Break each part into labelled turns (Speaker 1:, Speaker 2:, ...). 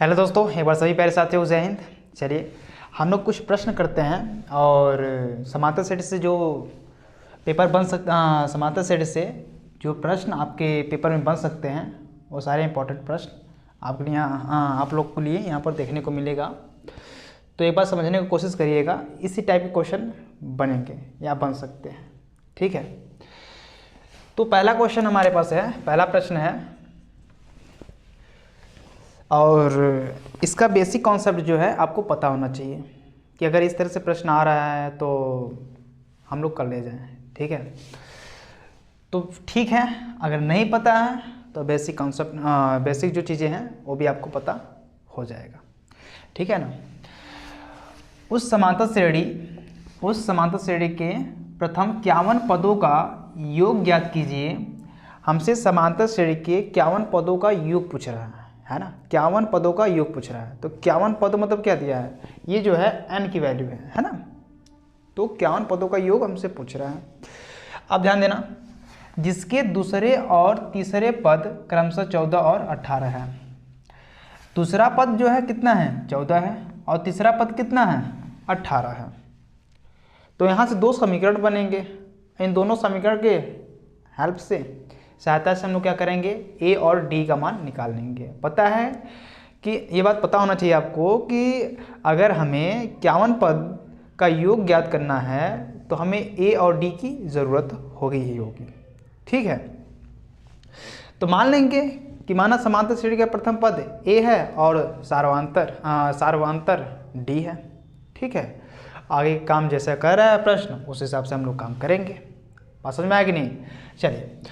Speaker 1: Hello दोस्तों, एक बार सभी प्यारे साथियों जय हिंद। चलिए हम लोग कुछ प्रश्न करते हैं और समांतर सेट से जो पेपर बन सकता समांतर सेट से जो प्रश्न आपके पेपर में बन सकते हैं वो सारे इंपॉर्टेंट प्रश्न आपके लिए आप लोग के लिए यहाँ पर देखने को मिलेगा। तो एक बार समझने की कोशिश करिएगा, इसी टाइप के क्वेश्चन बनेंगे या बन सकते हैं। ठीक है, तो पहला क्वेश्चन हमारे पास है, पहला प्रश्न है और इसका बेसिक कॉन्सेप्ट जो है आपको पता होना चाहिए कि अगर इस तरह से प्रश्न आ रहा है तो हम लोग कर ले जाएं। ठीक है, तो ठीक है, अगर नहीं पता है तो बेसिक कॉन्सेप्ट बेसिक जो चीज़ें हैं वो भी आपको पता हो जाएगा। ठीक है ना। उस समांतर श्रेणी के प्रथम 51 पदों का योग ज्ञात कीजिए। हमसे समांतर श्रेणी के 51 पदों का योग पूछ रहा है ना। 51 पदों का योग पूछ रहा है, तो 51 पद मतलब क्या दिया है, ये जो है n की वैल्यू है ना। तो 51 पदों का योग हमसे पूछ रहा है। अब ध्यान देना, जिसके दूसरे और तीसरे पद क्रमशः 14 और 18 है। दूसरा पद जो है कितना है, 14 है, और तीसरा पद कितना है, 18 है। तो यहाँ से दो समीकरण बनेंगे। इन दोनों समीकरण के हेल्प से सहायता से हम लोग क्या करेंगे, ए और डी का मान निकाल लेंगे। पता है कि ये बात पता होना चाहिए आपको कि अगर हमें 51 पद का योग ज्ञात करना है तो हमें ए और डी की ज़रूरत होगी ही होगी। ठीक है, तो मान लेंगे कि माना समांतर श्रेणी का प्रथम पद ए है और सार्वंतर डी है। ठीक है, आगे काम जैसा कर रहा है प्रश्न उस हिसाब से हम लोग काम करेंगे। बात समझ में आया कि नहीं। चलिए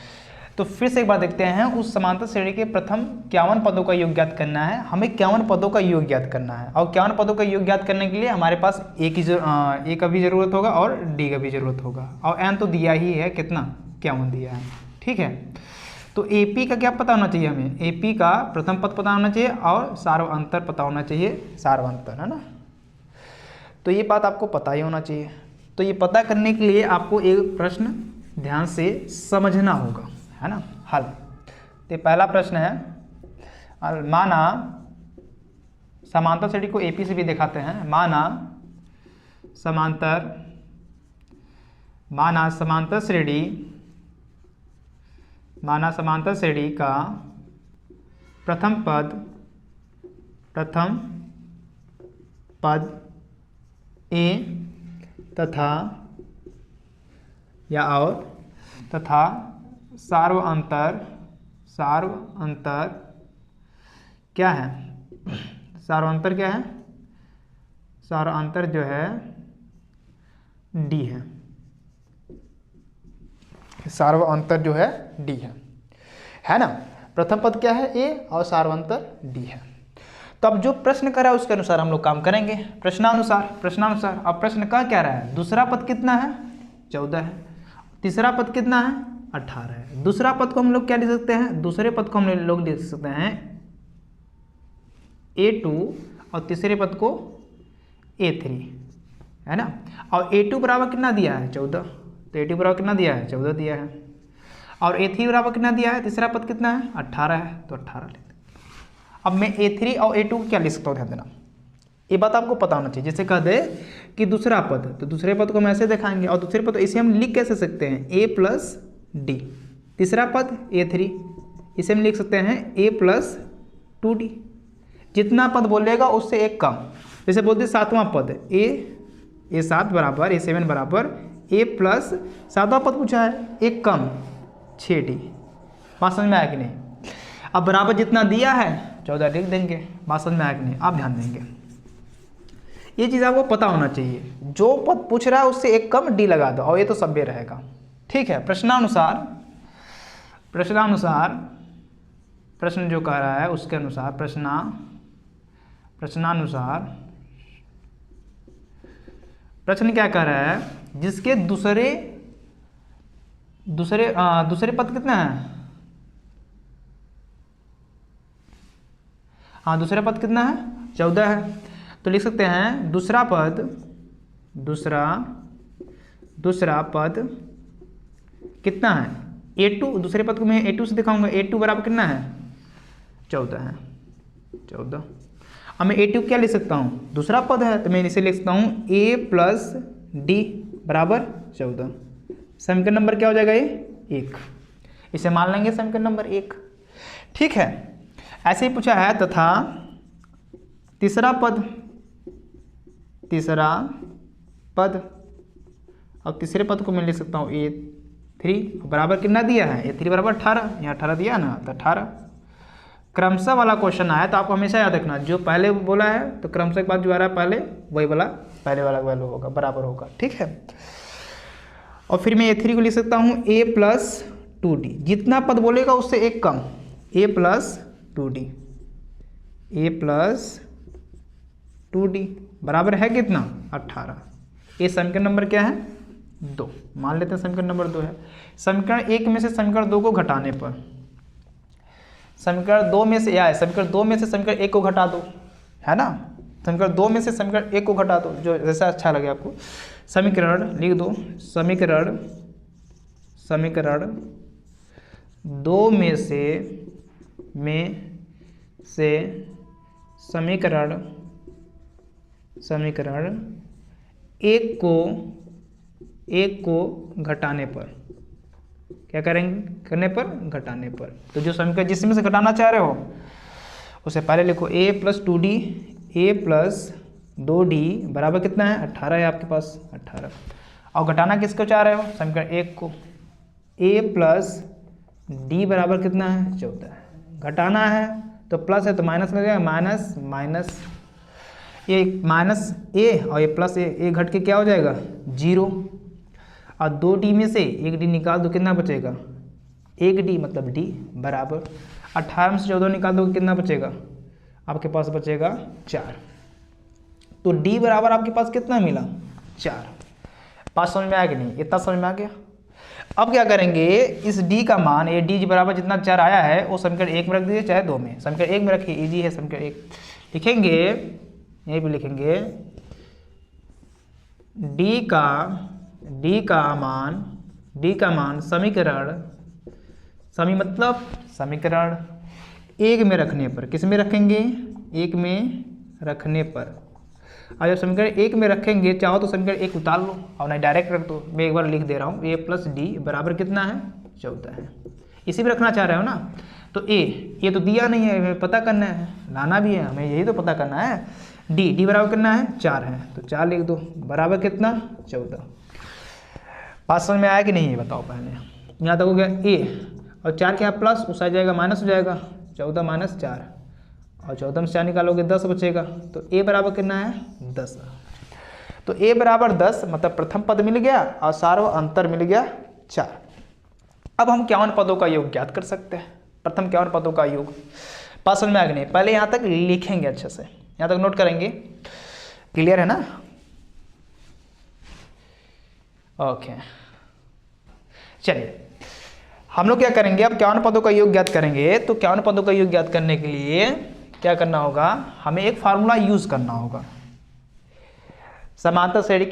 Speaker 1: तो फिर से एक बार देखते हैं, उस समांतर श्रेणी के प्रथम 51 पदों का योग ज्ञात करना है। हमें 51 पदों का योग ज्ञात करना है और 51 पदों का योग ज्ञात करने के लिए हमारे पास ए का भी जरूरत होगा और डी का भी जरूरत होगा, और एन तो दिया ही है, कितना 51 दिया है। ठीक है, तो एपी का क्या पता होना चाहिए, हमें एपी का प्रथम पद पता होना चाहिए और सार्वंतर पता होना चाहिए, सार्वंतर है ना। तो ये बात आपको पता ही होना चाहिए। तो ये पता करने के लिए आपको एक प्रश्न ध्यान से समझना होगा, है ना। हल, तो पहला प्रश्न है, माना समांतर श्रेणी को एपी से भी दिखाते हैं। माना समांतर श्रेणी का प्रथम पद ए तथा सार्वंतर क्या है, सार्वंतर क्या है, सार्वंतर जो है डी है। सार्वंतर जो है डी है ना। प्रथम पद क्या है, ए, और सार्वंतर डी है। तो अब जो प्रश्न करा है उसके अनुसार हम लोग काम करेंगे, प्रश्नानुसार। अब प्रश्न का क्या रहा है, दूसरा पद कितना है, 14 है, तीसरा पद कितना है, 18 है। दूसरा पद को हम लोग क्या लिख सकते हैं, दूसरे पद को हम लोग लिख सकते हैं A2 और तीसरे पद को A3, है ना। और A2 बराबर कितना दिया है, 14, तो A2 बराबर कितना दिया है, 14 दिया है। और A3 बराबर कितना दिया है, तीसरा पद कितना है, 18 है, तो 18 लिख। अब मैं A3 और A2 को क्या लिख सकता हूँ, ध्यान देना, ये बात आपको पता होना चाहिए। जैसे कह दे कि दूसरा पद, तो दूसरे पद को हम ऐसे दिखाएंगे, और दूसरे पद इसे हम लिख कैसे सकते हैं, A प्लस डी। तीसरा पद A3, इसे हम लिख सकते हैं A प्लस 2D। जितना पद बोलेगा उससे एक कम। जैसे बोलते सातवां पद A7 बराबर A7 बराबर A प्लस सातवां पद पूछा है, एक कम 6D। बात समझ में आया कि नहीं। अब बराबर जितना दिया है 14 लिख देंगे। बात समझ में आया कि नहीं। आप ध्यान देंगे, ये चीज़ आपको पता होना चाहिए, जो पद पूछ रहा है उससे एक कम डी लगा दो और ये तो सभ्य रहेगा। ठीक है, प्रश्नानुसार प्रश्न जो कह रहा है उसके अनुसार प्रश्नानुसार प्रश्न क्या कह रहा है, जिसके दूसरे पद कितना है, हाँ दूसरा पद कितना है, 14 है। तो लिख सकते हैं दूसरा पद कितना है, A2। दूसरे पद को मैं A2 से दिखाऊंगा, A2 बराबर कितना है, 14 है, 14। अब मैं A2 क्या लिख सकता हूँ, दूसरा पद है, तो मैं इसे लिख सकता हूँ A प्लस डी बराबर 14। समीकरण नंबर क्या हो जाएगा ये 1, इसे मान लेंगे समीकरण नंबर 1। ठीक है, ऐसे ही पूछा है तथा तीसरा पद, अब तीसरे पद को मैं लिख सकता हूँ A3 बराबर कितना दिया है, A3 बराबर 18, यहाँ 18 दिया ना, तो 18। क्रमशः वाला क्वेश्चन आया तो आपको हमेशा याद रखना, जो पहले बोला है तो क्रमशः के बाद जो आ रहा है पहले वही वाला पहले वाला वैल्यू होगा, बराबर होगा। ठीक है, और फिर मैं A3 को लिख सकता हूँ A प्लस 2D, जितना पद बोलेगा उससे एक कम, A plus 2D, A plus 2D बराबर है कितना 18। ये समीकरण नंबर क्या है 2, मान लेते हैं समीकरण नंबर 2 है। समीकरण 1 में से समीकरण 2 को घटाने पर, समीकरण 2 में से या समीकरण 2 में से समीकरण 1 को घटा दो, है ना, समीकरण 2 में से समीकरण 1 को घटा दो, जो जैसा अच्छा लगे आपको। समीकरण लिख दो, समीकरण 2 में से समीकरण 1 को घटाने पर, क्या करेंगे करने पर, घटाने पर। तो जो समीकरण जिसमें से घटाना चाह रहे हो उसे पहले लिखो A plus 2D, A plus 2D बराबर कितना है 18 है आपके पास 18। और घटाना किसको चाह रहे हो, समीकरण 1 को, A प्लस D बराबर कितना है 14। घटाना है तो प्लस है तो माइनस लगेगा, माइनस ये माइनस A और ये प्लस A घट के क्या हो जाएगा 0, और 2D में से 1D निकाल दो, कितना बचेगा 1D, मतलब D बराबर 18 में से 14 निकाल दो, कितना बचेगा आपके पास बचेगा 4। तो D बराबर आपके पास कितना मिला 4। बात समझ में आ गया नहीं, इतना समझ में आ गया। अब क्या करेंगे, इस D का मान, ये D बराबर जितना 4 आया है वो समीकरण 1 में रख दीजिए चाहे 2 में, समीकरण 1 में रखिए, इजी है समीकरण 1 लिखेंगे, यहीं पे लिखेंगे D का मान समीकरण 1 में रखने पर, किस में रखेंगे 1 में रखने पर। और जब समीकरण 1 में रखेंगे, चाहो तो समीकरण 1 उतार लो और नहीं डायरेक्ट रख दो। मैं एक बार लिख दे रहा हूँ, A प्लस D बराबर कितना है 14 है, इसी में रखना चाह रहे हो ना। तो A ये तो दिया नहीं है, हमें पता करना है, लाना भी है, हमें यही तो पता करना है। D बराबर कितना है 4 है, तो 4 लिख दो बराबर कितना 14। बात समझ में आया कि नहीं, ये बताओ पहले। यहाँ तक हो गया A, और 4 क्या प्लस, उस आ जाएगा माइनस हो जाएगा, 14 माइनस 4, और 14 में से 4 निकालोगे 10 बचेगा। तो A बराबर कितना है 10। तो A बराबर 10 मतलब प्रथम पद मिल गया और सार्व अंतर मिल गया 4। अब हम 51 पदों का योग ज्ञात कर सकते हैं, प्रथम 51 पदों का योग। बात समझ में आ गई नहीं, पहले यहाँ तक लिखेंगे अच्छे से, यहाँ तक नोट करेंगे, क्लियर है ना। ओके चलिए हम लोग क्या करेंगे, अब 51 पदों का योग ज्ञात करेंगे। तो 51 पदों का योग ज्ञात करने के लिए क्या करना होगा, हमें एक फार्मूला यूज करना होगा, समांतर श्रेणी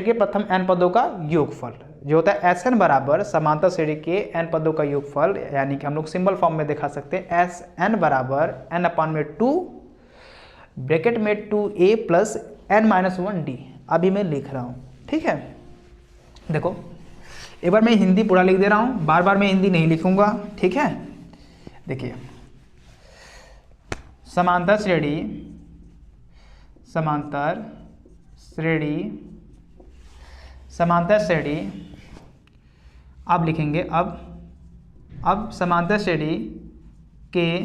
Speaker 1: के प्रथम n पदों का योगफल जो होता है Sn बराबर समांतर श्रेणी के n पदों का योगफल, यानी कि हम लोग सिंबल फॉर्म में दिखा सकते हैं Sn बराबर n/2 ब्रैकेट में 2a प्लस n-1d। अभी मैं लिख रहा हूँ, ठीक है। देखो एक बार मैं हिंदी पूरा लिख दे रहा हूँ, बार बार मैं हिंदी नहीं लिखूंगा, ठीक है। देखिए समांतर श्रेणी आप लिखेंगे। अब समांतर श्रेणी के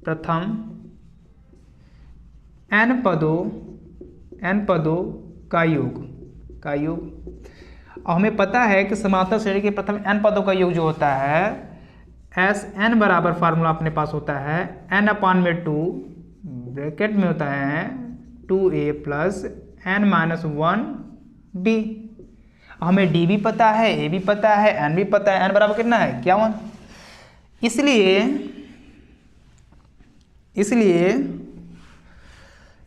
Speaker 1: प्रथम n पदों का योग। और हमें पता है कि समांतर श्रेणी के प्रथम n पदों का योग जो होता है Sn बराबर फार्मूला अपने पास होता है n/2 ब्रैकेट में होता है 2a प्लस n-1d। हमें d भी पता है, a भी पता है, n भी पता है, n बराबर कितना है 51।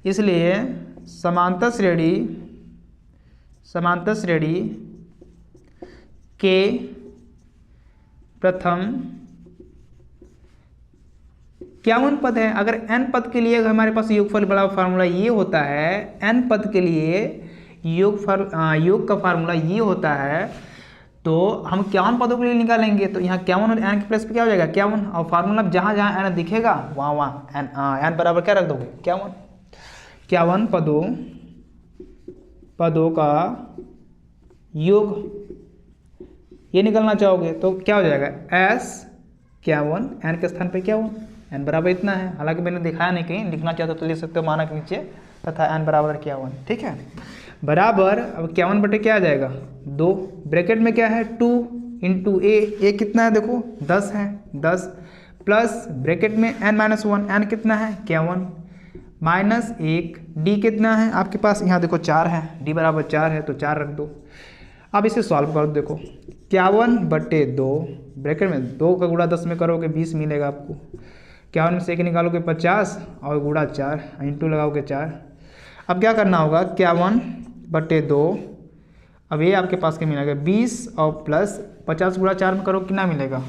Speaker 1: इसलिए समांतर श्रेणी 51 पद है। अगर n पद के लिए हमारे पास योगफल बड़ा फार्मूला ये होता है, n पद के लिए योग का फार्मूला ये होता है, तो हम 51 पदों के लिए निकालेंगे तो यहाँ 51 और n के प्लस पे क्या हो जाएगा 51, और फार्मूला जहाँ जहाँ n दिखेगा वहाँ वहाँ n बराबर क्या रख दोगे 51। 51 पदों का योग ये निकलना चाहोगे तो क्या हो जाएगा s 51, n के स्थान पे 51, n बराबर इतना है। हालांकि मैंने दिखाया नहीं, कहीं लिखना चाहते तो लिख सकते हो मानक नीचे तथा n बराबर 51, ठीक है। बराबर अब 51 बटे क्या आ जाएगा 2, ब्रैकेट में क्या है 2 इंटू ए कितना है देखो 10 है, 10 प्लस ब्रैकेट में n-1, n कितना है 51 माइनस 1, d कितना है आपके पास यहाँ देखो 4 है, d बराबर 4 है तो 4 रख दो। अब इसे सॉल्व कर दो, देखो 51 बटे 2 ब्रैकेट में 2 का गुणा 10 में करोगे 20 मिलेगा आपको, 51 में से 1 निकालोगे 50 और गुणा 4 इंटू लगाओगे 4। अब क्या करना होगा 51 बटे 2, अब ये आपके पास क्या मिलेगा 20 और प्लस 50 गुणा 4 में करो कितना मिलेगा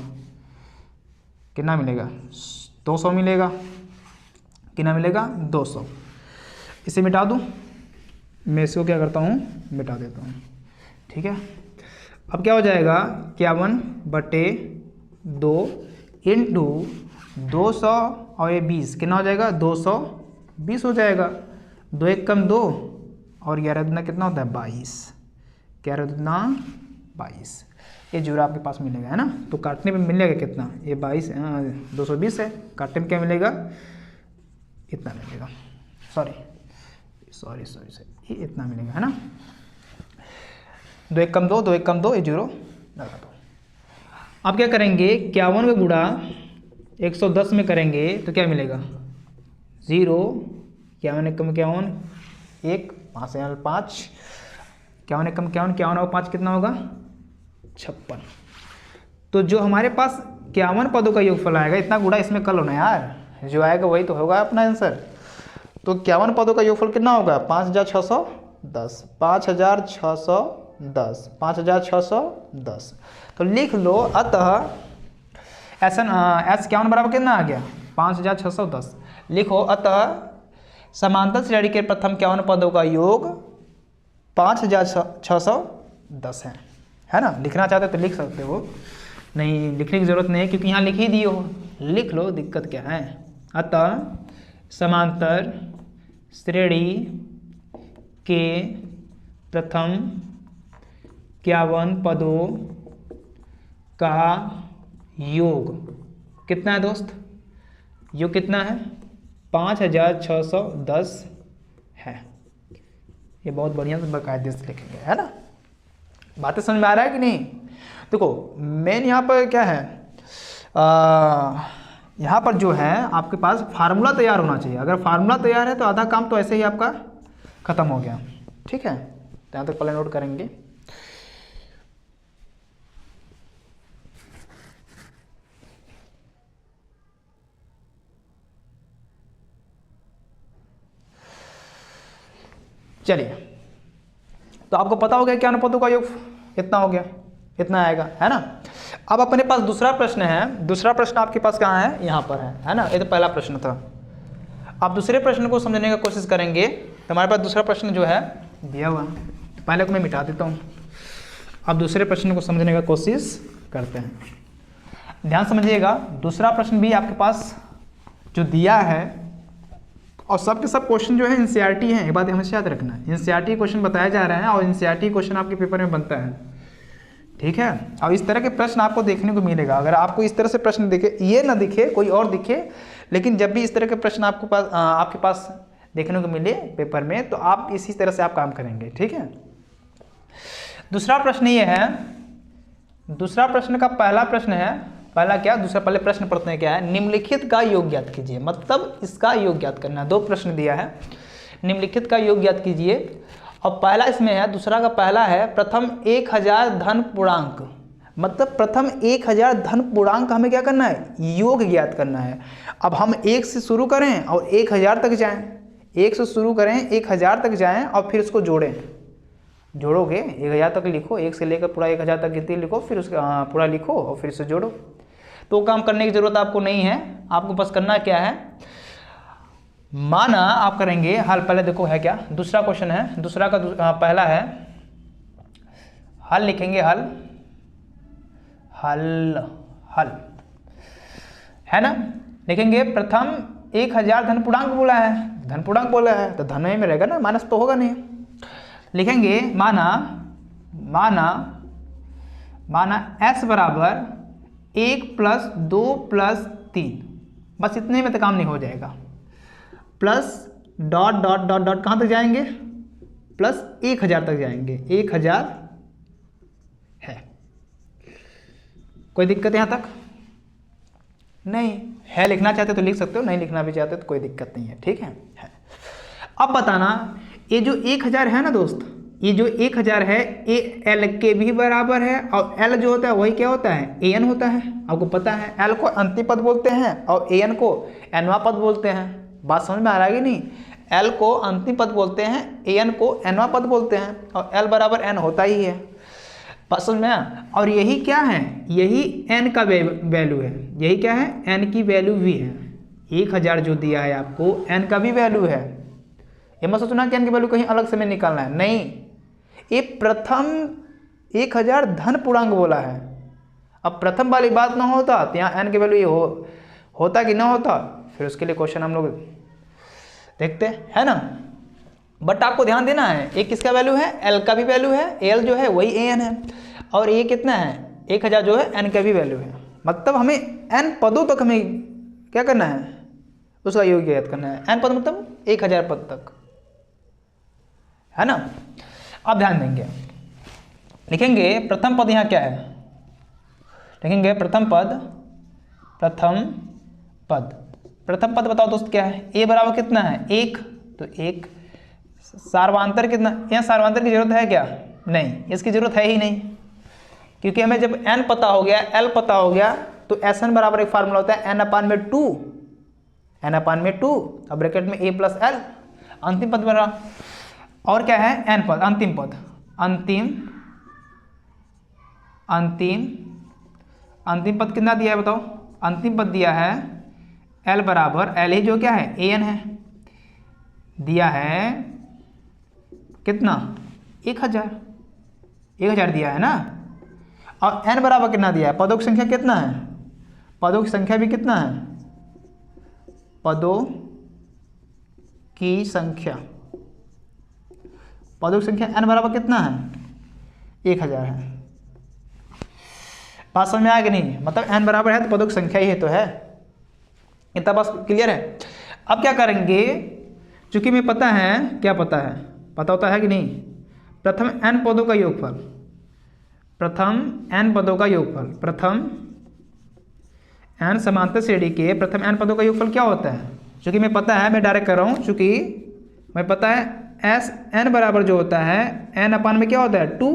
Speaker 1: 200 मिलेगा, कितना मिलेगा 200। इसे मिटा दूँ, मैं इसको क्या करता हूँ मिटा देता हूँ, ठीक है। अब क्या हो जाएगा 51 बटे 2 इंटू 200 और ये 20 कितना हो जाएगा 220 हो जाएगा। 2 एक कम 2 और 11 दूना कितना होता है 22, 11 दूना 22, ये जोड़ा आपके पास मिलेगा है ना। तो काटने पे मिलेगा कितना, ये 22 220 है, काटने में क्या मिलेगा इतना मिलेगा, सॉरी ये इतना मिलेगा है ना। 2 एक कम 2, 2 एक कम 2, ये जीरो लगा दो। अब क्या करेंगे 51 का गुणा 110 में करेंगे तो क्या मिलेगा 0, 51 एक कम 51 1, 5 से 5, 51 एक कम 51 और 5 कितना होगा 56। तो जो हमारे पास 51 पदों का योगफल आएगा, इतना गुणा इसमें कर लो ना यार, जो आएगा वही तो होगा अपना आंसर। तो 51 पदों का योगफल कितना होगा 5610, 5610। तो लिख लो, अतः एस 51 बराबर कितना आ गया 5610। लिखो, अतः समांतर श्रेणी के प्रथम 51 पदों का योग 5610 है ना। लिखना चाहते तो लिख सकते हो, नहीं लिखने की जरूरत नहीं है क्योंकि यहाँ लिख ही दिए हो, लिख लो, दिक्कत क्या है। अतः समांतर श्रेणी के प्रथम 51 पदों का योग कितना है दोस्त, योग कितना है 5610 है। ये बहुत बढ़िया से बाकायदे से लिखेंगे है ना। बातें समझ में आ रहा है कि नहीं। देखो मेन यहाँ पर क्या है, यहाँ पर जो है आपके पास फार्मूला तैयार होना चाहिए। अगर फार्मूला तैयार है तो आधा काम तो ऐसे ही आपका खत्म हो गया, ठीक है। यहाँ तक पहले नोट करेंगे। चलिए, तो आपको पता हो गया क्या पदों का योग इतना हो गया, इतना आएगा है ना। अब अपने पास दूसरा प्रश्न है। दूसरा प्रश्न आपके पास कहाँ है, यहाँ पर है ना। ये तो पहला प्रश्न था। आप दूसरे प्रश्न को समझने का कोशिश करेंगे तो हमारे पास दूसरा प्रश्न जो है दिया हुआ है, पहले को मैं मिटा देता हूँ। अब दूसरे प्रश्न को समझने का कोशिश करते हैं, ध्यान समझिएगा। दूसरा प्रश्न भी आपके पास जो दिया है, और सब के सब क्वेश्चन जो है एनसीईआरटी हैं, ये बात हमेशा याद रखना है। एनसीईआरटी क्वेश्चन बताया जा रहा है और एनसीईआरटी क्वेश्चन आपके पेपर में बनता है, ठीक है। और इस तरह के प्रश्न आपको देखने को मिलेगा। अगर आपको इस तरह से प्रश्न दिखे, ये ना दिखे कोई और दिखे, लेकिन जब भी इस तरह के प्रश्न आपके पास देखने को मिले पेपर में, तो आप इसी तरह से आप काम करेंगे, ठीक है। दूसरा प्रश्न ये है, दूसरा प्रश्न का पहला प्रश्न है, पहला क्या, दूसरा पहले प्रश्न पढ़ते हैं क्या है, निम्नलिखित का योग ज्ञात कीजिए। मतलब इसका योग ज्ञात करना है। 2 प्रश्न दिया है, निम्नलिखित का योग ज्ञात कीजिए। और पहला इसमें है, दूसरा का पहला है प्रथम 1000 धन पूर्णांक। मतलब प्रथम 1000 धन पूर्णांक हमें क्या करना है, योग ज्ञात करना है। अब हम 1 से शुरू करें और 1000 तक जाएं, 1 से शुरू करें 1000 तक जाएं और फिर उसको जोड़ें। जोड़ोगे 1000 तक लिखो, 1 से लेकर पूरा 1000 तक गिनती लिखो, फिर उसका पूरा लिखो और फिर इसे जोड़ो। तो काम करने की ज़रूरत आपको नहीं है। आपको बस करना क्या है, माना आप करेंगे हल। पहले देखो है क्या, दूसरा क्वेश्चन है, दूसरा का पहला है हल लिखेंगे, हल हल हल है ना, लिखेंगे प्रथम 1000 धन पूर्णांक बोला है, धन पूर्णांक बोला है तो धन में रहेगा ना, माइनस तो होगा नहीं। लिखेंगे माना माना माना s बराबर 1 + 2 + 3, बस इतने में तो काम नहीं हो जाएगा। Plus dot dot dot dot कहाँ तक जाएंगे, प्लस 1000 तक जाएंगे, 1000 है। कोई दिक्कत यहाँ तक नहीं है, लिखना चाहते तो लिख सकते हो, नहीं लिखना भी चाहते तो कोई दिक्कत नहीं है, ठीक है। अब बताना ये जो 1000 है ना दोस्त, ये जो 1000 है ये एल के भी बराबर है, और एल जो होता है वही क्या होता है, ए एन होता है। आपको पता है एल को अंतिम पद बोलते हैं और ए एन को एनवा पद बोलते हैं। बात समझ में आ रहा है कि नहीं, एल को अंतिम पद बोलते हैं, ए एन को एनवा पद बोलते हैं, और एल बराबर एन होता ही है। बात समझ में, और यही क्या है, यही एन का वैल्यू है, यही क्या है, एन की वैल्यू भी है। 1000 जो दिया है आपको एन का भी वैल्यू है। ये मत सोचना कि एन की वैल्यू कहीं अलग से में निकालना है, नहीं, ये प्रथम 1000 धन पूर्णांक बोला है। अब प्रथम वाली बात ना होता तो यहाँ एन की वैल्यू ये होता कि ना होता, फिर उसके लिए क्वेश्चन हम लोग देखते है ना। बट आपको ध्यान देना है, एक किसका वैल्यू है, एल का भी वैल्यू है, एल जो है वही ए एन है, और ये कितना है 1000 जो है एन का भी वैल्यू है। मतलब हमें एन पदों तक हमें क्या करना है, उसका योग ज्ञात करना है। एन पद मतलब 1000 पद तक, है ना। अब ध्यान देंगे, लिखेंगे प्रथम पद यहाँ क्या है, लिखेंगे प्रथम पद, प्रथम पद, प्रथम पद बताओ दोस्त क्या है, ए बराबर कितना है 1, तो 1, सार्वांतर कितना, यहाँ सार्वांतर की जरूरत है क्या, नहीं, इसकी जरूरत है ही नहीं, क्योंकि हमें जब n पता हो गया, l पता हो गया, तो एस एन बराबर एक फार्मूला होता है n/2, n/2, अब ब्रैकेट में a + l, अंतिम पद बना, और क्या है n पद, अंतिम पद, अंतिम पद कितना दिया है बताओ, अंतिम पद दिया है l बराबर, l ही जो क्या है a n है, दिया है कितना 1000 दिया है ना, और n बराबर कितना दिया है, पदों की संख्या कितना है, पदों की संख्या भी कितना है, पदों की संख्या, पदों की संख्या n बराबर कितना है 1000 है। बात समझ में आया कि नहीं, मतलब n बराबर है तो पदों की संख्या ही तो है, इतना बस क्लियर है। अब क्या करेंगे, चूंकि मैं पता है, क्या पता है, पता होता है कि नहीं, प्रथम n पदों का योगफल, प्रथम n पदों का योगफल, प्रथम n समांतर श्रेणी के प्रथम n पदों का योगफल क्या होता है, चूंकि मैं पता है, मैं डायरेक्ट कर रहा हूँ, चूंकि मैं पता है एस n बराबर जो होता है n/, में क्या होता है 2,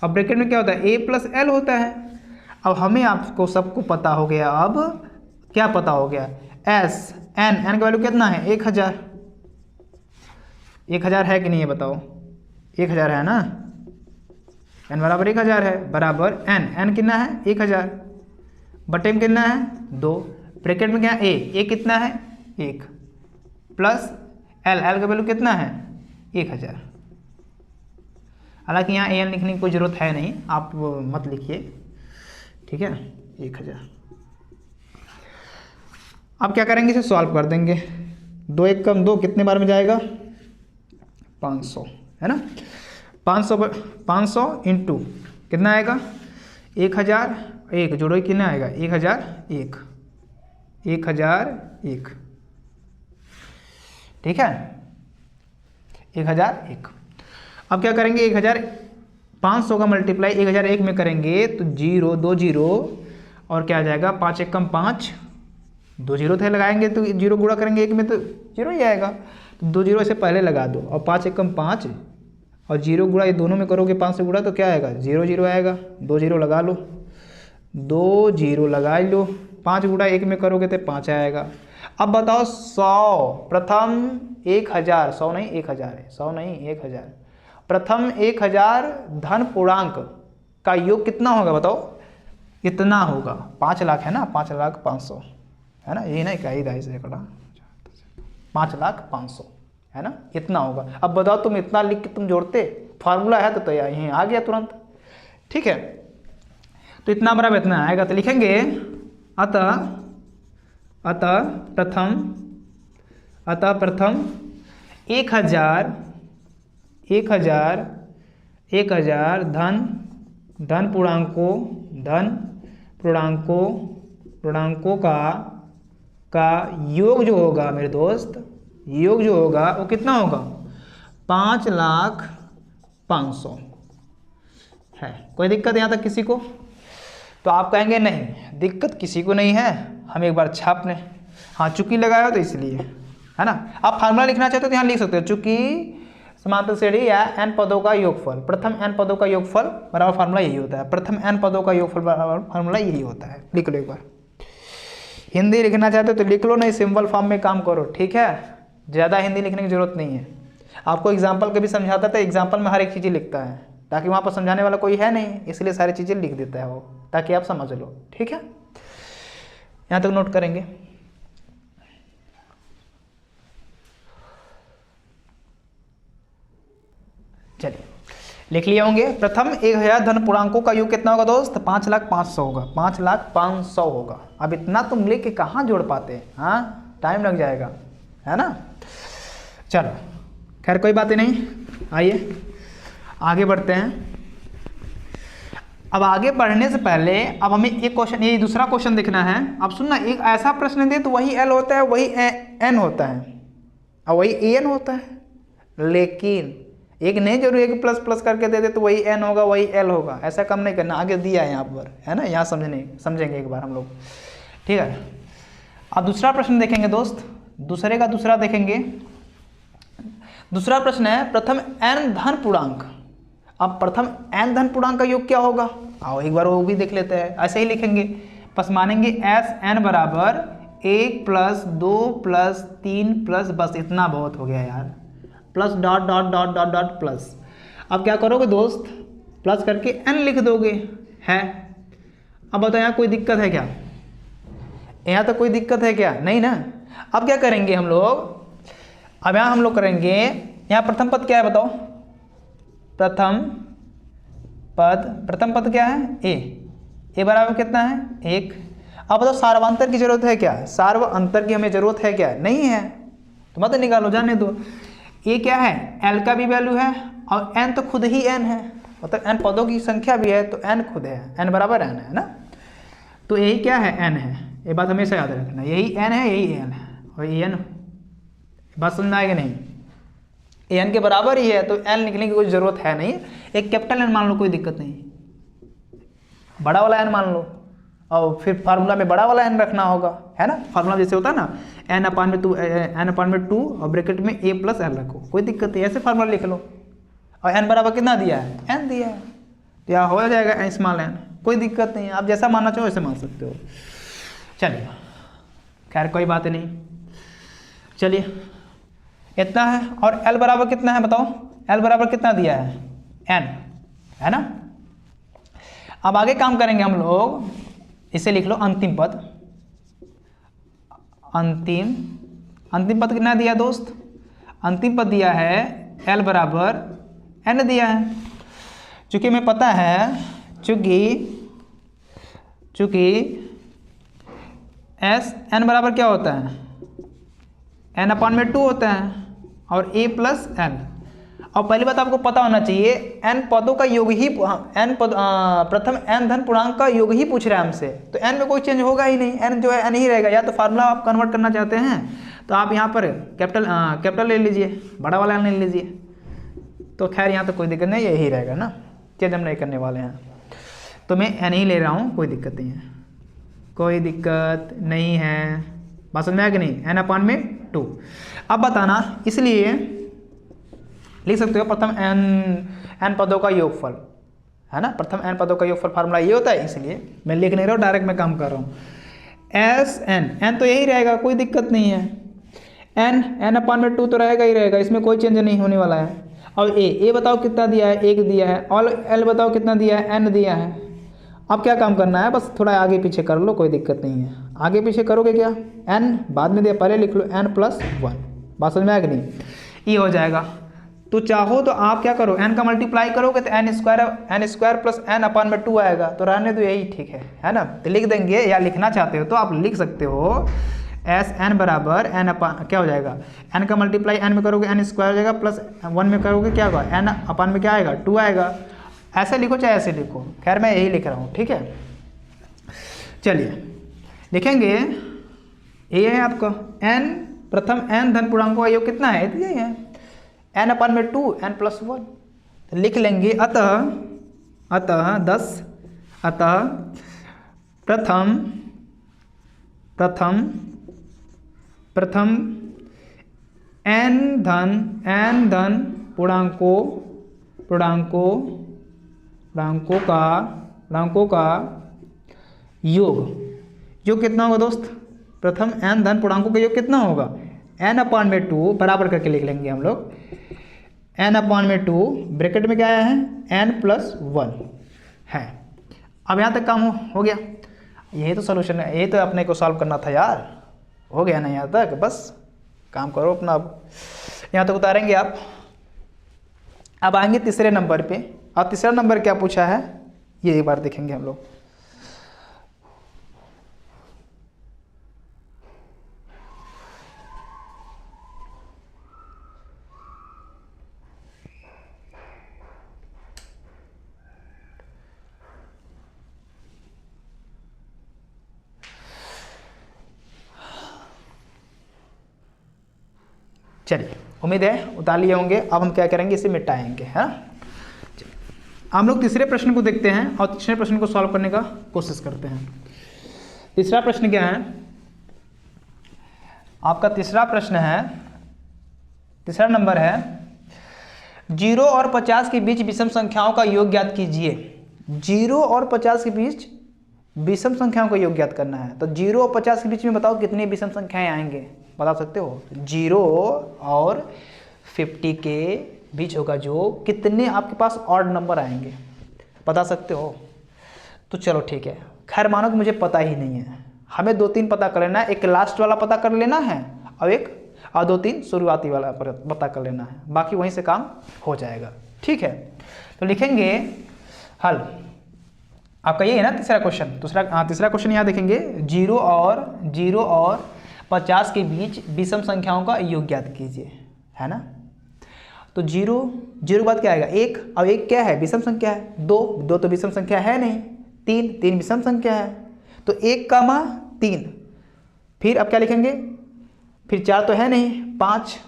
Speaker 1: अब ब्रैकेट में क्या होता है a + l होता है। अब हमें आपको सबको पता हो गया, अब क्या पता हो गया, एस n का वैल्यू कितना है 1000, 1000 है कि नहीं ये बताओ, 1000 है ना, n बराबर 1000 है, बराबर n कितना है 1000, बटे में कितना है 2, ब्रैकेट में क्या a कितना है 1, प्लस l का वैल्यू कितना है 1000। हालांकि यहाँ an लिखने की कोई ज़रूरत है नहीं, आप मत लिखिए, ठीक है 1000। अब क्या करेंगे, इसे सॉल्व कर देंगे, 2 1 कम 2 कितने बार में जाएगा 500, है ना, 500 इंटू कितना आएगा 1000, 1 जोड़ो कितना आएगा 1001, 1001, ठीक है 1001। अब क्या करेंगे 500 का मल्टीप्लाई 1001 में करेंगे तो 0 2 0 और क्या आ जाएगा 5 1 कम 5, 2 0 थे लगाएंगे तो 0 गुणा करेंगे 1 में तो 0 ही आएगा, तो 2 0 ऐसे पहले लगा दो, और 5 1 कम 5 और 0 गुणा ये दोनों में करोगे 5 से गुणा तो क्या आएगा 0 0 आएगा, 2 0 लगा लो, 2 0 लगा लो, 5 गुणा 1 में करोगे तो 5 आएगा। अब बताओ 100 प्रथम 1000, 100 नहीं 1000 है, 100 नहीं 1000, प्रथम 1000 धन पूर्णांक का योग कितना होगा बताओ, इतना होगा। 5 लाख है ना, 5,05,100 है ना, यही ना, इकाई दहाई सैकड़ा, 5,05,100 है ना, इतना होगा। अब बताओ तुम इतना लिख के तुम जोड़ते, फार्मूला है तो यहीं आ गया तुरंत। ठीक है, तो इतना बराबर इतना आएगा, तो लिखेंगे अतः प्रथम 1,000 धन पूर्णांकों का योग जो होगा मेरे दोस्त, योग जो होगा वो कितना होगा, 5,05,100 है। कोई दिक्कत यहाँ तक किसी को? तो आप कहेंगे नहीं दिक्कत किसी को नहीं है, हम एक बार छाप लें। हाँ, चूंकि लगाया हो तो इसलिए, है ना। आप फार्मूला लिखना चाहते हो तो यहाँ लिख सकते हो, चूंकि समांतर श्रेणी या n पदों का योगफल, प्रथम n पदों का योगफल बराबर फार्मूला यही होता है, प्रथम n पदों का योगफल बराबर फार्मूला यही होता है। लिख लो एक बार। हिंदी लिखना चाहते हो तो लिख लो, नहीं सिंपल फॉर्म में काम करो, ठीक है। ज़्यादा हिंदी लिखने की जरूरत नहीं है। आपको एग्जाम्पल के भी समझाता था, एग्जाम्पल में हर एक चीज़ लिखता है, ताकि वहाँ पर समझाने वाला कोई है नहीं, इसलिए सारी चीज़ें लिख देता है वो, ताकि आप समझ लो, ठीक है। यहाँ तक नोट करेंगे। चलिए लिख लिए होंगे। प्रथम 1,000 धन पूर्णांकों का योग कितना होगा दोस्त, 5,05,100 होगा, 5,05,100 होगा। अब इतना तुम लेके कहाँ जोड़ पाते हैं, हाँ टाइम लग जाएगा, है ना। चलो खैर कोई बात नहीं, आइए आगे बढ़ते हैं। अब आगे बढ़ने से पहले अब हमें एक क्वेश्चन, ये दूसरा क्वेश्चन देखना है। अब सुनना, एक ऐसा प्रश्न दे तो वही एल होता है, वही एन होता है और वही एन होता है, लेकिन एक नहीं जरूरी है कि प्लस प्लस करके दे दे तो वही एन होगा वही एल होगा, ऐसा कम नहीं करना। आगे दिया है यहाँ पर, है ना, यहाँ समझेंगे एक बार हम लोग, ठीक है। अब दूसरा प्रश्न देखेंगे दोस्त, दूसरे का दूसरा देखेंगे। दूसरा प्रश्न है प्रथम n धन पूर्णांक। अब प्रथम n धन पूर्णांक का योग क्या होगा, आओ एक बार वो भी देख लेते हैं। ऐसे ही लिखेंगे, बस मानेंगे एस एन बराबर 1 + 2 + 3 प्लस, बस इतना बहुत हो गया यार, plus dot dot dot dot dot plus. अब क्या करोगे दोस्त, प्लस करके n लिख दोगे, है। अब बताओ यहाँ कोई दिक्कत है क्या, यहाँ तो कोई दिक्कत है क्या, नहीं ना। अब क्या करेंगे हम लोग, अब यहाँ हम लोग करेंगे, यहाँ प्रथम पद क्या है बताओ, प्रथम पद क्या है, ए बराबर कितना है 1। अब बताओ सार्वंतर की जरूरत है क्या, सार्वअंतर की हमें जरूरत है क्या, नहीं है, तो मत निकालो, जाने दो। ये क्या है, एल का भी वैल्यू है और एन तो खुद ही एन है, मतलब एन पदों की संख्या भी है तो एन खुद है, एन बराबर एन है ना। तो यही क्या है, एन है, ये बात हमेशा याद रखना, यही एन है यही एन है, और ये एन, बात समझ में आएगी नहीं, एन के बराबर ही है तो एन लिखने की कोई ज़रूरत है नहीं। एक कैपिटल एन मान लो, कोई दिक्कत नहीं, बड़ा वाला एन मान लो, और फिर फार्मूला में बड़ा वाला एन रखना होगा, है ना। फार्मूला जैसे होता है ना, n/2 और ब्रैकेट में a + l रखो, कोई दिक्कत नहीं, ऐसे फार्मूला लिख लो। और n बराबर कितना दिया है, n दिया है, तो यहाँ हो जाएगा स्मॉल n, कोई दिक्कत नहीं है, आप जैसा मानना चाहो वैसे मान सकते हो। चलिए खैर कोई बात नहीं, चलिए इतना है। और l बराबर कितना है बताओ, l बराबर कितना दिया है, n, है ना। अब आगे काम करेंगे हम लोग, इसे लिख लो अंतिम पद। अंतिम पद कितना दिया दोस्त, अंतिम पद दिया है l बराबर n दिया है। चूंकि हमें पता है, चूंकि एस n बराबर क्या होता है, n/2 होता है और a + l। और पहली बात आपको पता होना चाहिए, n पदों का योग ही प्रथम n धन पूर्णांक का योग ही पूछ रहा है हमसे, तो n में कोई चेंज होगा ही नहीं, n जो है n ही रहेगा। या तो फार्मूला आप कन्वर्ट करना चाहते हैं तो आप यहाँ पर कैपिटल ले लीजिए, बड़ा वाला n ले लीजिए, तो खैर यहाँ तो कोई दिक्कत नहीं, यही रहेगा ना, चेंज हम नहीं करने वाले हैं। तो मैं n ही ले रहा हूँ, कोई दिक्कत नहीं है, कोई दिक्कत नहीं है, बात समझ में आया कि नहीं, n/2। अब बताना, इसलिए लिख सकते हो प्रथम n पदों का योगफल, है ना, प्रथम n पदों का योगफल फार्मूला ये होता है, इसलिए मैं लिख नहीं रहा हूँ, डायरेक्ट मैं काम कर रहा हूँ। एस n तो यही रहेगा, कोई दिक्कत नहीं है, n/2 तो रहेगा ही रहेगा, इसमें कोई चेंज नहीं होने वाला है। और a बताओ कितना दिया है, 1 दिया है, और l बताओ कितना दिया है, n दिया है, अब क्या काम करना है, बस थोड़ा आगे पीछे कर लो, कोई दिक्कत नहीं है। आगे पीछे करोगे क्या, n बाद में दिया, पहले लिख लो n+1। बात समझ में आया कि नहीं, ये हो जाएगा। तो चाहो तो आप क्या करो, n का मल्टीप्लाई करोगे तो n स्क्वायर प्लस n/2 आएगा, तो रहने दो, यही ठीक है ना। तो लिख देंगे, या लिखना चाहते हो तो आप लिख सकते हो Sn बराबर n अपान क्या हो जाएगा, n का मल्टीप्लाई n में करोगे n स्क्वायर हो जाएगा, प्लस 1 में करोगे क्या होगा, n अपान में क्या आएगा, 2 आएगा। ऐसे लिखो चाहे ऐसे लिखो, खैर मैं यही लिख रहा हूँ, ठीक है। चलिए लिखेंगे, ये है आपका n, प्रथम n धन पूर्णांकों का योग कितना है, यही है n/2 n+1। तो लिख लेंगे अतः 10, अतः प्रथम n धन पूर्णांकों का योग कितना होगा दोस्त, प्रथम n धन पूर्णांकों का योग कितना होगा, n/2 बराबर करके लिख लेंगे हम लोग, n/2 ब्रैकेट में क्या है, n+1 है। अब यहाँ तक काम हो गया, यही तो सोल्यूशन है, यही तो अपने को सॉल्व करना था यार, हो गया ना यहाँ तक, बस काम करो अपना। अब यहाँ तक उतारेंगे आप। अब आएंगे तीसरे नंबर पे, और तीसरा नंबर क्या पूछा है ये एक बार देखेंगे हम लोग। चलिए, उम्मीद है उतार लिए होंगे। अब हम क्या करेंगे, इसे मिटाएंगे, है। हम लोग तीसरे प्रश्न को देखते हैं और तीसरे प्रश्न को सॉल्व करने का कोशिश करते हैं। तीसरा प्रश्न क्या है आपका, तीसरा प्रश्न है, तीसरा नंबर है, 0 और 50 के बीच विषम संख्याओं का योग ज्ञात कीजिए। 0 और 50 के बीच विषम संख्याओं का योग ज्ञात करना है। तो 0 और 50 के बीच में बताओ कितनी विषम संख्याएं आएंगे, बता सकते हो। 0 और 50 के बीच होगा जो, कितने आपके पास ऑड नंबर आएंगे, बता सकते हो। तो चलो ठीक है, खैर मानो कि मुझे पता ही नहीं है, हमें 2-3 पता कर लेना है। एक लास्ट वाला पता कर लेना है और 2-3 शुरुआती वाला पता कर लेना है, बाकी वहीं से काम हो जाएगा, ठीक है। तो लिखेंगे हल, आपका ये है ना तीसरा क्वेश्चन। तीसरा क्वेश्चन यहाँ देखेंगे, 0 और 50 के बीच विषम संख्याओं का योग ज्ञात कीजिए, है ना। तो 0 के बाद क्या आएगा, 1, और 1 क्या है, विषम संख्या है। 2 तो विषम संख्या है नहीं। 3 विषम संख्या है, तो 1, 3। फिर अब क्या लिखेंगे, फिर 4 तो है नहीं। 5,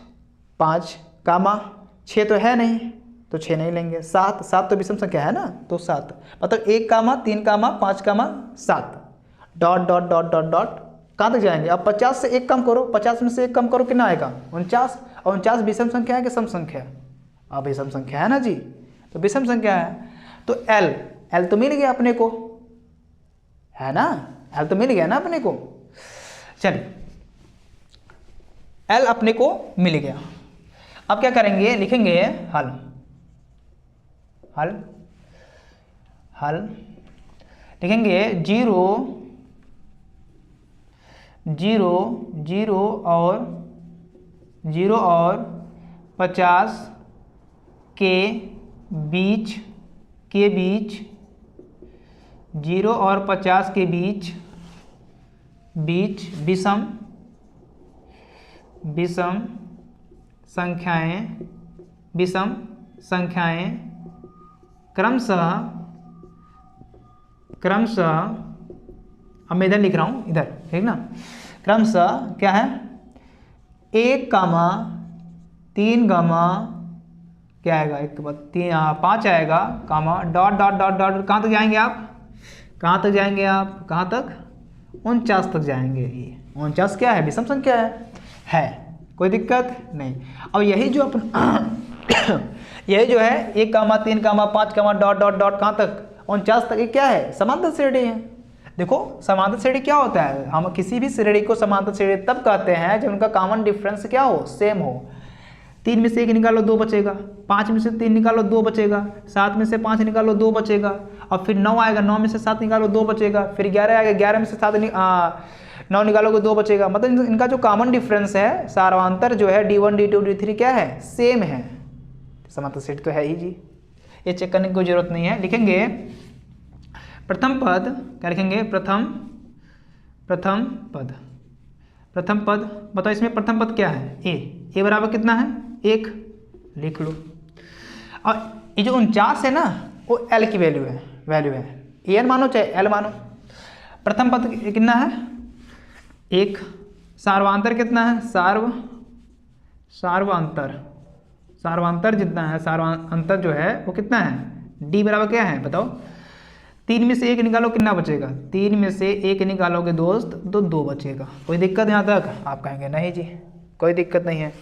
Speaker 1: 6 तो है नहीं, तो 6 नहीं लेंगे। 7 तो विषम संख्या है ना, तो 7, मतलब 1, 3, 5, 7 dot dot dot dot dot, कहाँ तक जाएंगे। अब 50 से 1 कम करो, 50 में से 1 कम करो, कितना आएगा, 49। और 49 विषम संख्या है कि सम संख्या, अब विषम संख्या है ना जी, तो विषम संख्या है। तो L तो मिल गया अपने को, है ना, L तो मिल गया ना अपने को। चलिए, L अपने को मिल गया। अब क्या करेंगे, लिखेंगे हल लिखेंगे 0 और 50 के बीच 0 और 50 के बीच विषम संख्याएं क्रमशः अब मैं इधर लिख रहा हूँ, इधर ठीक ना, क्रमशः क्या है, 1, 3, क्या आएगा, 1 के बाद 3, 5 आएगा, डॉट डॉट डॉट डॉट, कहाँ तक जाएंगे आप, कहाँ तक 49 तक जाएंगे। ये 49 क्या है, विषम संख्या है, कोई दिक्कत नहीं। अब यही जो यही जो है 1, 3, 5, डॉट डॉट डॉट, कहाँ तक, 49 तक, ये क्या है, समांतर श्रेणी है। देखो समांतर श्रेणी क्या होता है, हम किसी भी श्रेणी को समांतर श्रेणी तब कहते हैं जब उनका कॉमन डिफरेंस क्या हो, सेम हो। 3 में से 1 निकालो 2 बचेगा, 5 में से 3 निकालो 2 बचेगा, 7 में से 5 निकालो 2 बचेगा, और फिर 9 आएगा, 9 में से 7 निकालो 2 बचेगा, फिर 11 आएगा, 11 में से 9 निकालोगे 2 बचेगा। मतलब इनका जो कॉमन डिफरेंस है, सारांतर जो है D1 D2 D3 क्या है, सेम है। समांतर सेट तो है ही जी, ये चेक करने की कोई जरूरत नहीं है। लिखेंगे प्रथम पद, क्या लिखेंगे, प्रथम पद, प्रथम पद। बताओ इसमें प्रथम पद क्या है, ए बराबर कितना है, 1, लिख लो। और ये जो 49 है ना, वो एल की वैल्यू है, एन मानो चाहे एल मानो। प्रथम पद कितना है, 1। सार्वांतर कितना है, सार्वांतर जितना है, सार्वांतर जो है वो कितना है, डी बराबर क्या है बताओ। 3 में से 1 निकालो, कितना बचेगा, 3 में से 1 निकालोगे दोस्त तो 2 बचेगा। कोई दिक्कत यहाँ तक, आप कहेंगे नहीं जी कोई दिक्कत नहीं है।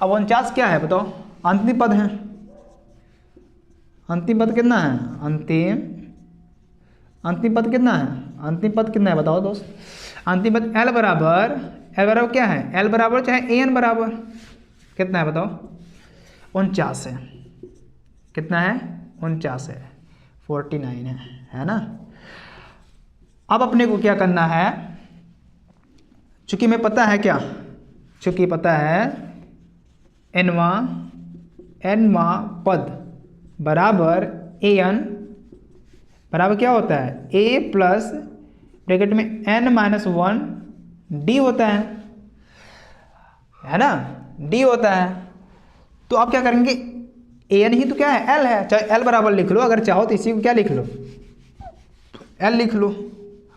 Speaker 1: अब 49 क्या है बताओ, अंतिम पद है, अंतिम पद कितना है, अंतिम पद कितना है, अंतिम पद कितना है बताओ दोस्त। अंतिम पद एल बराबर क्या है, एल बराबर चाहे एन बराबर कितना है बताओ, 49 है। कितना है, 49 है, 49 है ना। अब अपने को क्या करना है, चूंकि मैं पता है क्या, चूंकि पता है एनवा पद बराबर एन बराबर क्या होता है, ए प्लस ब्रैकेट में n-1 डी होता है ना, डी होता है। तो आप क्या करेंगे, एन ही तो क्या है, एल है, चाहे एल बराबर लिख लो, अगर चाहो तो इसी को क्या लिख लो, एल लिख लो,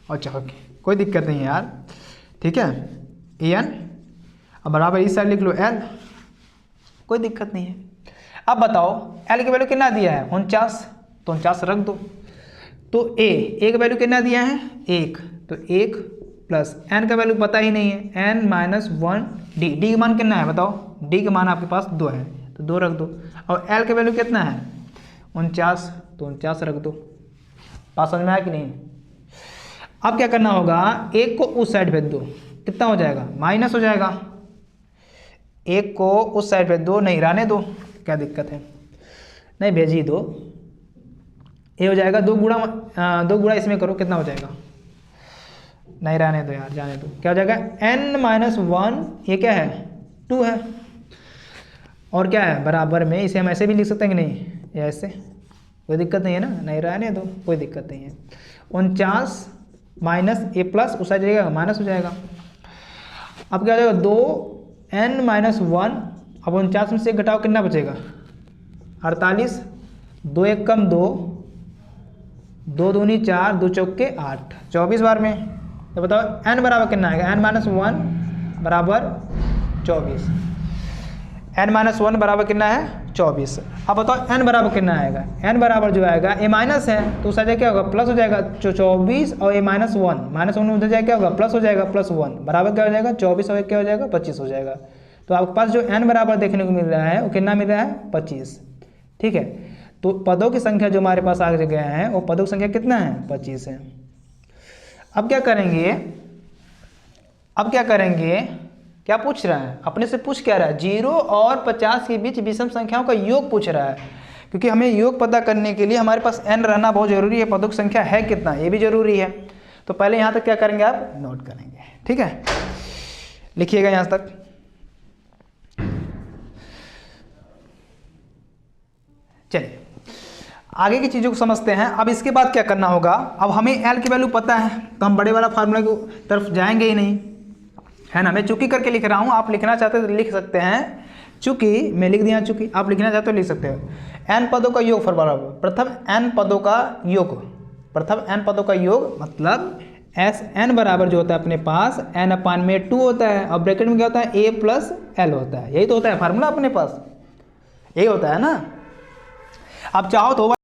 Speaker 1: और चाहो कोई दिक्कत नहीं है यार, ठीक है। एन अब बराबर इस साइड लिख लो एल, कोई दिक्कत नहीं है। अब बताओ एल की वैल्यू कितना दिया है, 49, तो 49 रख दो। तो ए का वैल्यू कितना दिया है, 1, तो 1 प्लस एन का वैल्यू पता ही नहीं है, n-1 डी का मान कितना है बताओ, डी का मान आपके पास 2 है, तो 2 रख दो। और एल का वैल्यू कितना है, 49, तो 49 रख दो। बात समझ में आया कि नहीं। अब क्या करना होगा, 1 को उस साइड भेज दो, कितना हो जाएगा, माइनस हो जाएगा। 1 को उस साइड भेज दो, नहीं रहने दो, क्या दिक्कत है, नहीं भेज ही दो। ये हो जाएगा 2 गुणा इसमें करो, कितना हो जाएगा, नहीं रहने दो यार, जाने दो। क्या हो जाएगा, n-1, ये क्या है, 2 है, और क्या है बराबर में, इसे हम ऐसे भी लिख सकते हैं कि नहीं, या ऐसे, कोई दिक्कत नहीं है ना, नहीं रहने दो, कोई दिक्कत नहीं है। 49 माइनस ए प्लस उस साइड जाएगा, माइनस हो जाएगा। अब क्या हो जाएगा, 2n-1, अब 49 में से घटाओ, कितना बचेगा, 48, 2 1 कम 2, 2 दूनी 4, 2 चौके 8, 24 बार में। तो बताओ n बराबर कितना आएगा, n-1 बराबर 24, n-1 बराबर कितना है, 24। अब बताओ n बराबर कितना आएगा, n बराबर जो आएगा a माइनस है, तो उस जगह क्या होगा, प्लस हो जाएगा, 24 और a -1 उधर जाए क्या होगा, प्लस हो जाएगा, +1 बराबर क्या हो जाएगा, 24 और क्या हो जाएगा, 25 हो जाएगा। तो आपके पास जो n बराबर देखने को मिल रहा है वो कितना मिल रहा है, 25, ठीक है। तो पदों की संख्या जो हमारे पास आ गया है, वो पदों की संख्या कितना है, 25 है। अब क्या करेंगे, क्या पूछ रहा है, अपने से पूछ क्या रहा है, 0 और 50 के बीच विषम संख्याओं का योग पूछ रहा है। क्योंकि हमें योग पता करने के लिए हमारे पास n रहना बहुत जरूरी है, पदों की संख्या है कितना ये भी जरूरी है। तो पहले यहाँ तक क्या करेंगे, आप नोट करेंगे, ठीक है, लिखिएगा यहाँ तक। चलिए आगे की चीज़ों को समझते हैं। अब इसके बाद क्या करना होगा, अब हमें एल की वैल्यू पता है, तो हम बड़े वाला फार्मूला की तरफ जाएंगे ही नहीं, है ना। मैं चूंकि करके लिख रहा हूँ, आप लिखना चाहते हो तो लिख सकते हैं, चूंकि मैं लिख दिया, चूंकि आप लिखना चाहते हो लिख सकते हो। n पदों का योग बराबर प्रथम n पदों का योग, मतलब Sn बराबर जो होता है अपने पास n/2 होता है, और ब्रैकेट में क्या होता है, a + l होता है। यही तो होता है फार्मूला अपने पास, यही होता है ना। आप चाहो तो